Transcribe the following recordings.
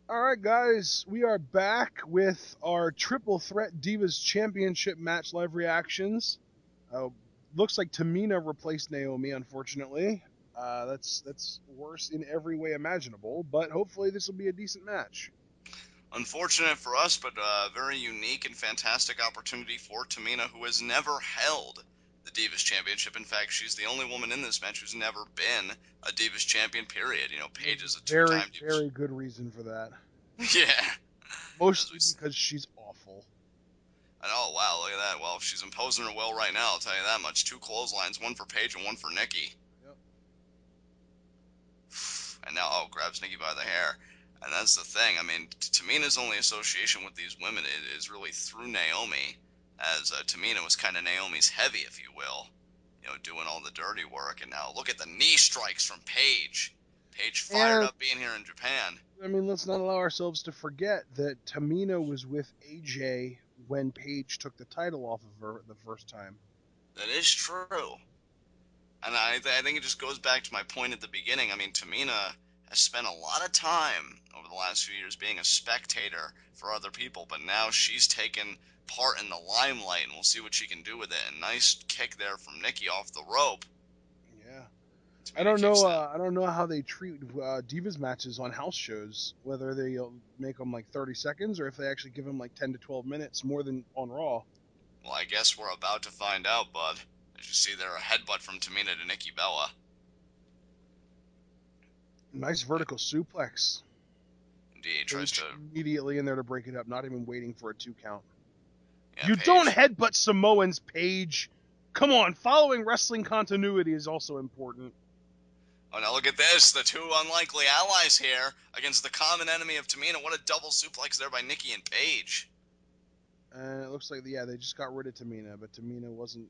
All right, guys, we are back with our Triple Threat Divas Championship match live reactions. Uh, Looks like Tamina replaced Naomi, unfortunately. That's worse in every way imaginable, but hopefully this will be a decent match. Unfortunate for us, but a very unique and fantastic opportunity for Tamina, who has never held the Divas Championship. In fact, she's the only woman in this match who's never been a Divas Champion, period. Paige There's is a a very, two-time Divas. very good reason for that. Yeah. As we, Mostly because she's awful. oh, wow, look at that. Well, she's imposing her will right now, I'll tell you that much. Two clotheslines, one for Paige and one for Nikki. Yep. And now, grabs Nikki by the hair. And that's the thing. I mean, Tamina's only association with these women is really through Naomi, as Tamina was kind of Naomi's heavy, if you will, doing all the dirty work. And now look at the knee strikes from Paige. Paige fired And up being here in Japan. I mean, let's not allow ourselves to forget that Tamina was with AJ when Paige took the title off of her the first time. That is true. And I think it just goes back to my point at the beginning. I mean, Tamina has spent a lot of time over the last few years being a spectator for other people, but now she's taken part in the limelight, and we'll see what she can do with it. And nice kick there from Nikki off the rope. Yeah. I Tamina don't know. kicks out. I don't know how they treat divas matches on house shows. Whether they make them like 30 seconds or if they actually give them like 10 to 12 minutes more than on Raw. Well, I guess we're about to find out, bud. As you see there, a headbutt from Tamina to Nikki Bella. Nice vertical suplex. Indeed, tries to. Paige immediately in there to break it up, not even waiting for a 2 count. Yeah, You don't Paige. headbutt Samoans, Paige. Come on, following wrestling continuity is also important. Oh, now look at this. The two unlikely allies here against the common enemy of Tamina. What a double suplex there by Nikki and Paige. And it looks like they just got rid of Tamina, but Tamina wasn't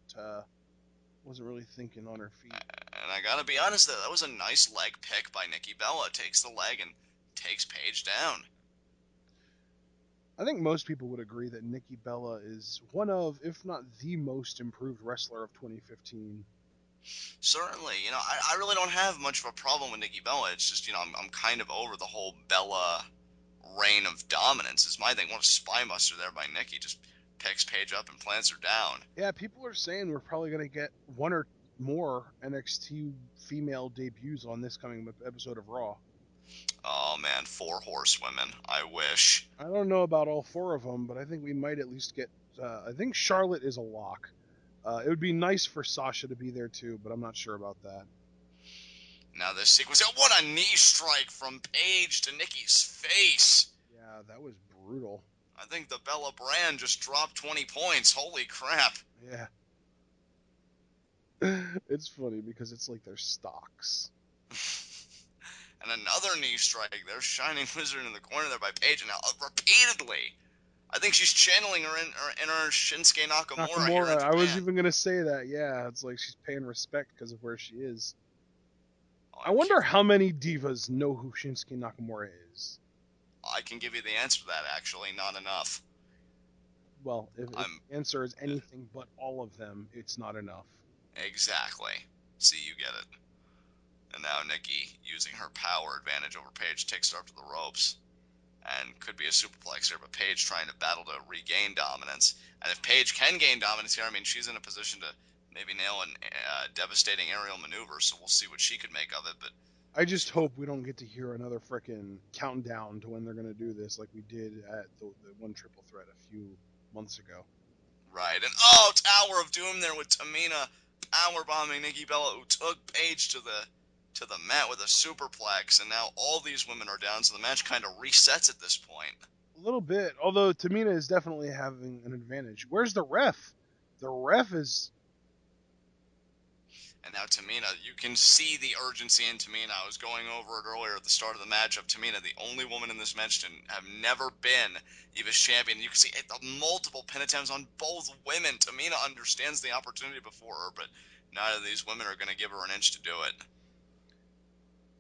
really thinking on her feet. And I gotta be honest, that was a nice leg pick by Nikki Bella. Takes the leg and takes Paige down. I think most people would agree that Nikki Bella is one of, if not the most improved wrestler of 2015. Certainly, I really don't have much of a problem with Nikki Bella. It's just, I'm kind of over the whole Bella reign of dominance is my thing. What a spybuster there by Nikki. Just picks Paige up and plants her down. Yeah, people are saying we're probably going to get one or more NXT female debuts on this coming episode of Raw. Oh man, four horsewomen. I wish. I don't know about all four of them, but I think we might at least get. I think Charlotte is a lock. It would be nice for Sasha to be there too, but I'm not sure about that. Now this sequence. Oh, what a knee strike from Paige to Nikki's face. Yeah, that was brutal. I think the Bella brand just dropped 20 points. Holy crap. Yeah. It's funny because it's like their stocks. And another knee strike. There's Shining Wizard in the corner there by Paige. And now repeatedly. I think she's channeling her inner Shinsuke Nakamura here in Nakamura, I was Japan. even gonna say that. Yeah, it's like she's paying respect because of where she is. Oh, I and wonder kick. how many divas know who Shinsuke Nakamura is. I can give you the answer to that, actually. Not enough. Well, if I'm. the answer is anything but all of them, it's not enough. Exactly. See, you get it. And now Nikki, using her power advantage over Paige, takes her up to the ropes. And could be a superplex here, but Paige trying to battle to regain dominance. And if Paige can gain dominance here, I mean, she's in a position to maybe nail a devastating aerial maneuver, so we'll see what she could make of it. But I we'll see just what. hope we don't get to hear another frickin' countdown to when they're gonna do this, like we did at the one triple threat a few months ago. Right. And Tower of Doom there with Tamina power bombing Nikki Bella, who took Paige to the mat with a superplex, and now all these women are down, so the match kind of resets at this point. A little bit, although Tamina is definitely having an advantage. Where's the ref? The ref is. And now Tamina, you can see the urgency in Tamina. I was going over it earlier at the start of the matchup. Tamina, the only woman in this match to have never been Eva's champion. You can see the multiple pin attempts on both women. Tamina understands the opportunity before her, but neither of these women are going to give her an inch to do it.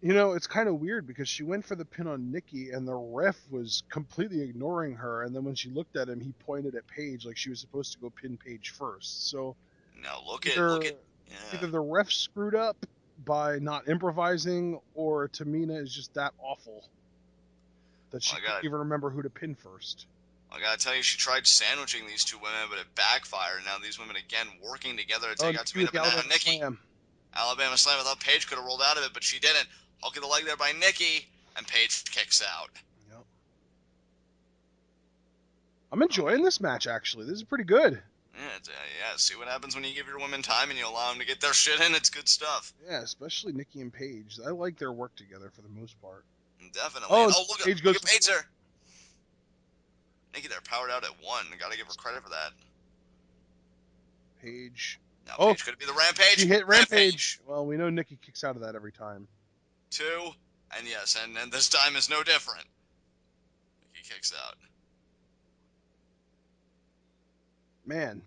It's kind of weird because she went for the pin on Nikki and the ref was completely ignoring her. And then when she looked at him, he pointed at Paige like she was supposed to go pin Paige first. So Now look at, either yeah. either the ref screwed up by not improvising or Tamina is just that awful. that Well, she couldn't even remember who to pin first. I gotta tell you, she tried sandwiching these two women, but it backfired. Now these women again working together to Oh, take out Nikki with Tamina, the but now Alabama Nikki. Slam. Alabama Slam. I thought Paige could have rolled out of it, but she didn't. Hook of the leg there by Nikki, and Paige kicks out. Yep. I'm Oh enjoying man. this match, actually. This is pretty good. Yeah. See what happens when you give your women time and you allow them to get their shit in. It's good stuff. Yeah, especially Nikki and Paige. I like their work together for the most part. Definitely. And Oh, oh, Paige look goes at for the Paige there. Nikki there, powered out at one. Gotta give her credit for that. Page. Now Oh, Paige could it be the she Rampage? hit Rampage. Rampage. Well, we know Nikki kicks out of that every time. Two, and yes, and this time is no different. Nikki kicks out. Man,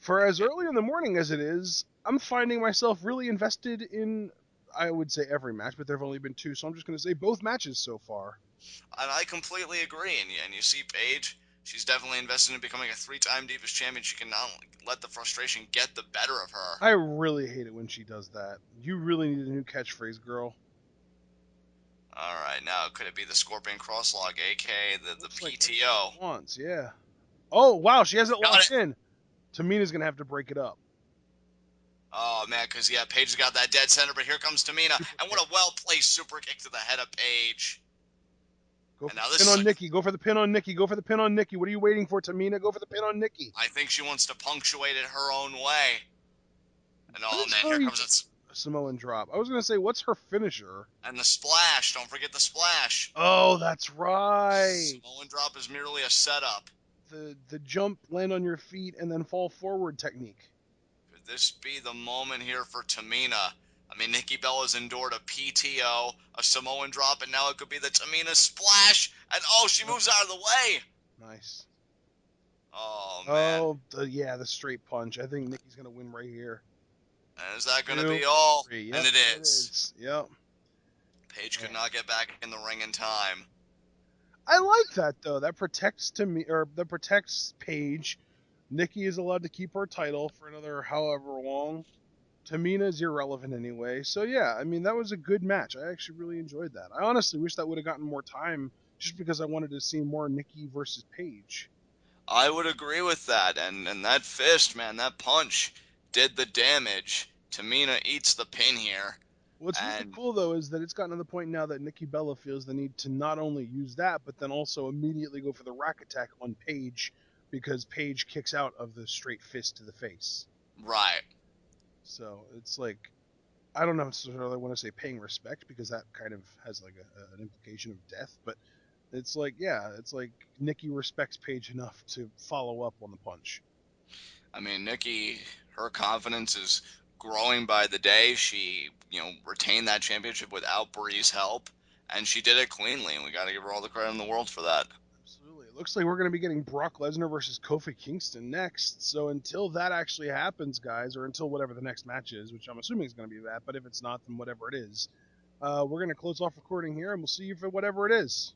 for as early in the morning as it is, I'm finding myself really invested in, I would say every match, but there have only been two, so I'm just going to say both matches so far. And I completely agree. And you see Paige, she's definitely invested in becoming a three-time Divas champion. She cannot let the frustration get the better of her. I really hate it when she does that. You really need a new catchphrase, girl. All right, now could it be the Scorpion Crosslog, aka the Looks like that's what PTO? she wants, yeah. Oh, wow, she has it Got locked it. in. Tamina's going to have to break it up. Oh man, because yeah, Paige has got that dead center, but here comes Tamina, Super and kick. what a well-placed super kick to the head of Paige. Go And for now the this pin is on a, Nikki. Go for the pin on Nikki. Go for the pin on Nikki. What are you waiting for, Tamina? Go for the pin on Nikki. I think she wants to punctuate it her own way. And What oh is man, her here comes it. Samoan drop? I was going to say, what's her finisher? And the splash, don't forget the splash. Oh, that's right. Samoan drop is merely a setup. The jump, land on your feet, and then fall forward technique. Could this be the moment here for Tamina? I mean, Nikki Bella's endured a PTO, a Samoan drop, and now it could be the Tamina splash. And oh, she Yep. moves out of the way. Nice. Oh, man. Oh, yeah, the straight punch. I think Nikki's going to win right here. And is that going to 2, be all? 3. And Yep, it there it is. is. Yep. Paige could Man. not get back in the ring in time. I like that though. That protects Paige. Nikki is allowed to keep her title for another however long. Tamina's irrelevant anyway. So yeah, I mean that was a good match. I actually really enjoyed that. I honestly wish that would have gotten more time just because I wanted to see more Nikki versus Paige. I would agree with that. And that fist, man, that punch did the damage. Tamina eats the pin here. What's really And cool though is that it's gotten to the point now that Nikki Bella feels the need to not only use that, but then also immediately go for the rack attack on Paige because Paige kicks out of the straight fist to the face. right. So it's like I don't necessarily want to say paying respect because that kind of has like an implication of death, but it's like yeah, it's like Nikki respects Paige enough to follow up on the punch. I mean, Nikki, her confidence is growing by the day. She, retained that championship without Bree's help, and she did it cleanly, and we got to give her all the credit in the world for that. Absolutely. It looks like we're going to be getting Brock Lesnar versus Kofi Kingston next. So until that actually happens, guys, or until whatever the next match is, which I'm assuming is going to be that, but if it's not, then whatever it is, we're going to close off recording here, and we'll see you for whatever it is.